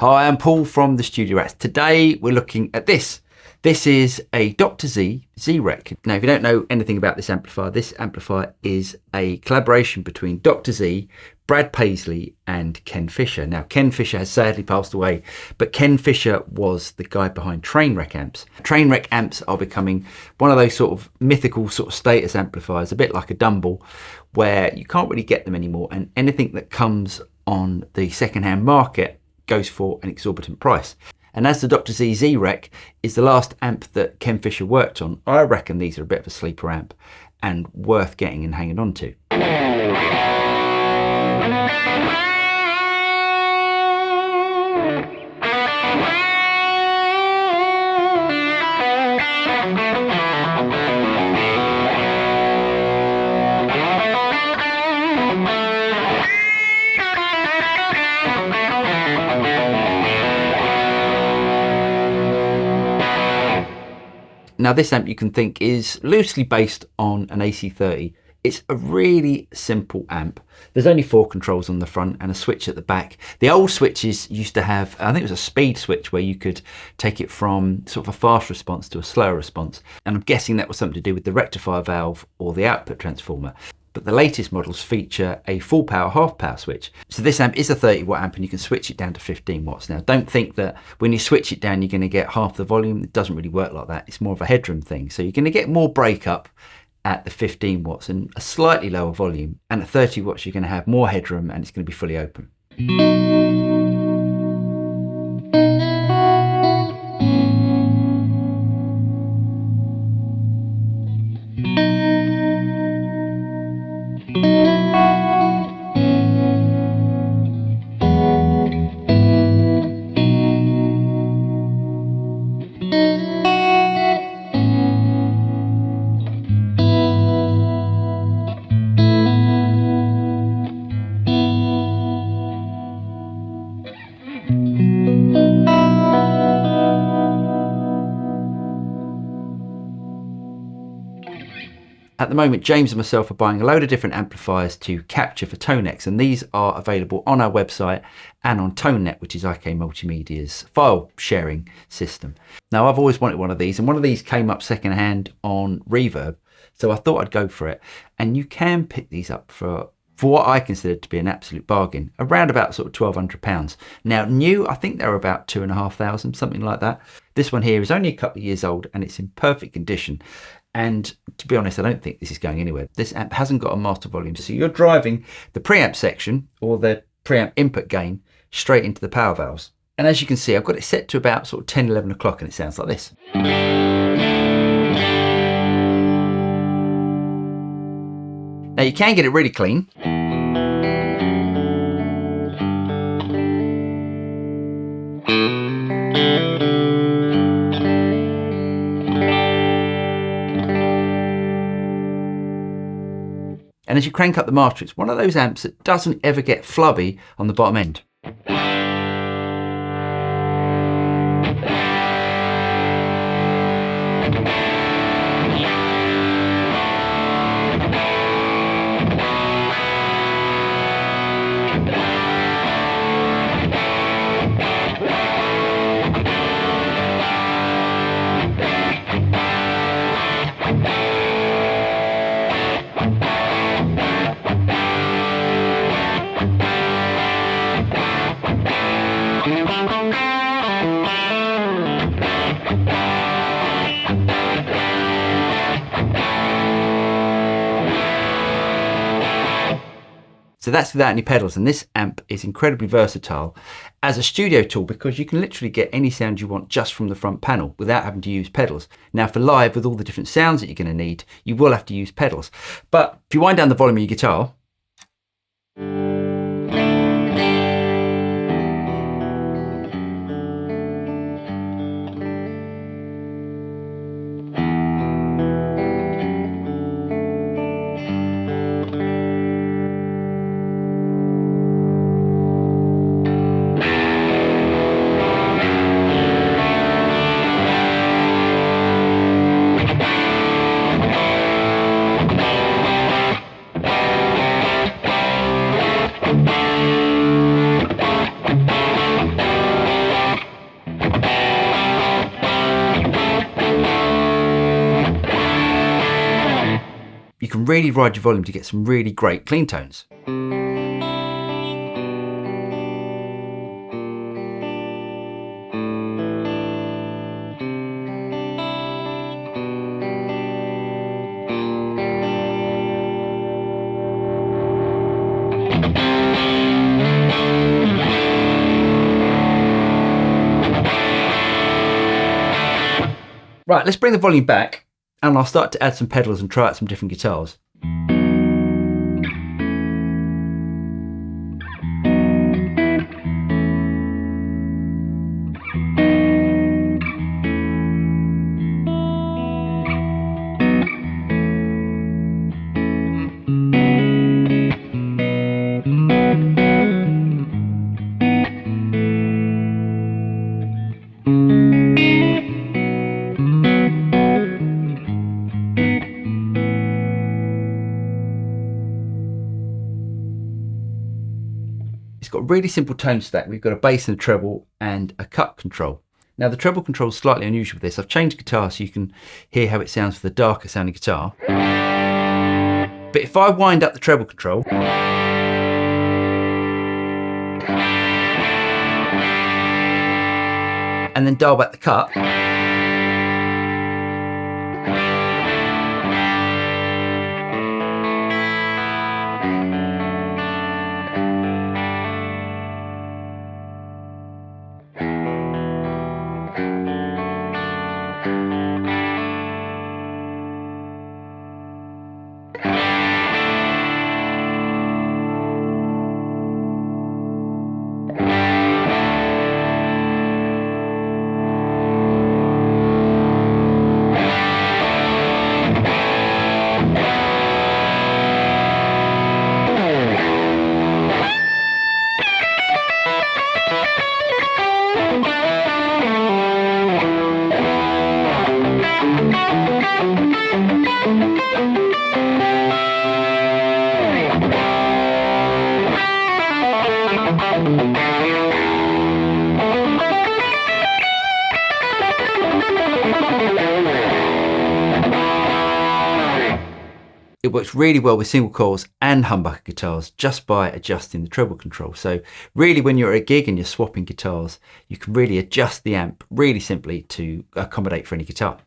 Hi, I'm Paul from the Studio Rats. Today we're looking at this. This is a DrZ Z Wreck. Now, if you don't know anything about this amplifier is a collaboration between DrZ, Brad Paisley and Ken Fischer. Now, Ken Fischer has sadly passed away, but Ken Fischer was the guy behind Trainwreck amps. Trainwreck amps are becoming one of those sort of mythical sort of status amplifiers, a bit like a Dumble, where you can't really get them anymore, and anything that comes on the second-hand market goes for an exorbitant price. And as the DrZ Z Wreck is the last amp that Ken Fischer worked on, I reckon these are a bit of a sleeper amp and worth getting and hanging on to. Now, this amp you can think is loosely based on an AC30. It's a really simple amp. There's only 4 controls on the front and a switch at the back. The old switches used to have, I think it was a speed switch where you could take it from sort of a fast response to a slower response. And I'm guessing that was something to do with the rectifier valve or the output transformer. But the latest models feature a full power, half power switch. So this amp is a 30 watt amp and you can switch it down to 15 watts. Now, don't think that when you switch it down, you're going to get half the volume. It doesn't really work like that. It's more of a headroom thing. So you're going to get more breakup at the 15 watts and a slightly lower volume. And at 30 watts, you're going to have more headroom and it's going to be fully open. At the moment, James and myself are buying a load of different amplifiers to capture for ToneX, and these are available on our website and on ToneNet, which is IK Multimedia's file sharing system. Now, I've always wanted one of these, and one of these came up secondhand on Reverb, so I thought I'd go for it. And you can pick these up for what I consider to be an absolute bargain, around about sort of £1,200. Now, new, I think they're about 2,500, something like that. This one here is only a couple of years old and it's in perfect condition. And to be honest, I don't think this is going anywhere. This amp hasn't got a master volume. So you're driving the preamp section or the preamp input gain straight into the power valves. And as you can see, I've got it set to about sort of 10, 11 o'clock and it sounds like this. Now you can get it really clean. And as you crank up the master, it's one of those amps that doesn't ever get flubby on the bottom end. So that's without any pedals, and this amp is incredibly versatile as a studio tool because you can literally get any sound you want just from the front panel without having to use pedals. Now for live, with all the different sounds that you're going to need, you will have to use pedals. But if you wind down the volume of your guitar, and really ride your volume to get some really great clean tones. Right, let's bring the volume back and I'll start to add some pedals and try out some different guitars. It's got a really simple tone stack. We've got a bass and a treble and a cut control. Now the treble control is slightly unusual with this. I've changed guitar so you can hear how it sounds for the darker sounding guitar. But if I wind up the treble control and then dial back the cut, it works really well with single coils and humbucker guitars just by adjusting the treble control. So really when you're at a gig and you're swapping guitars, you can really adjust the amp really simply to accommodate for any guitar.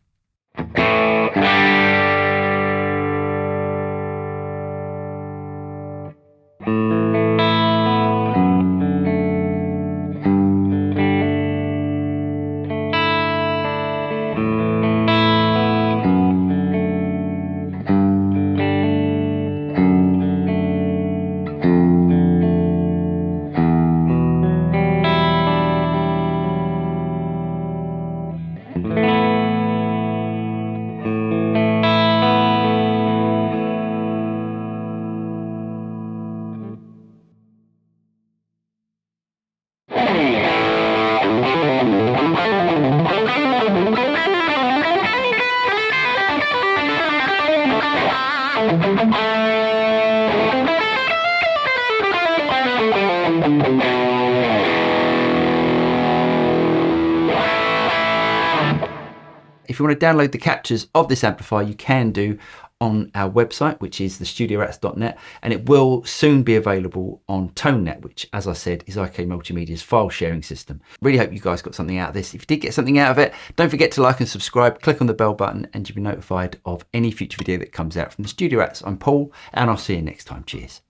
If you want to download the captures of this amplifier, you can do on our website, which is thestudioRats.net, and it will soon be available on ToneNet, which, as I said, is IK Multimedia's file sharing system. Really hope you guys got something out of this. If you did get something out of it, don't forget to like and subscribe, click on the bell button, and you'll be notified of any future video that comes out from the Studio Rats. I'm Paul, and I'll see you next time. Cheers.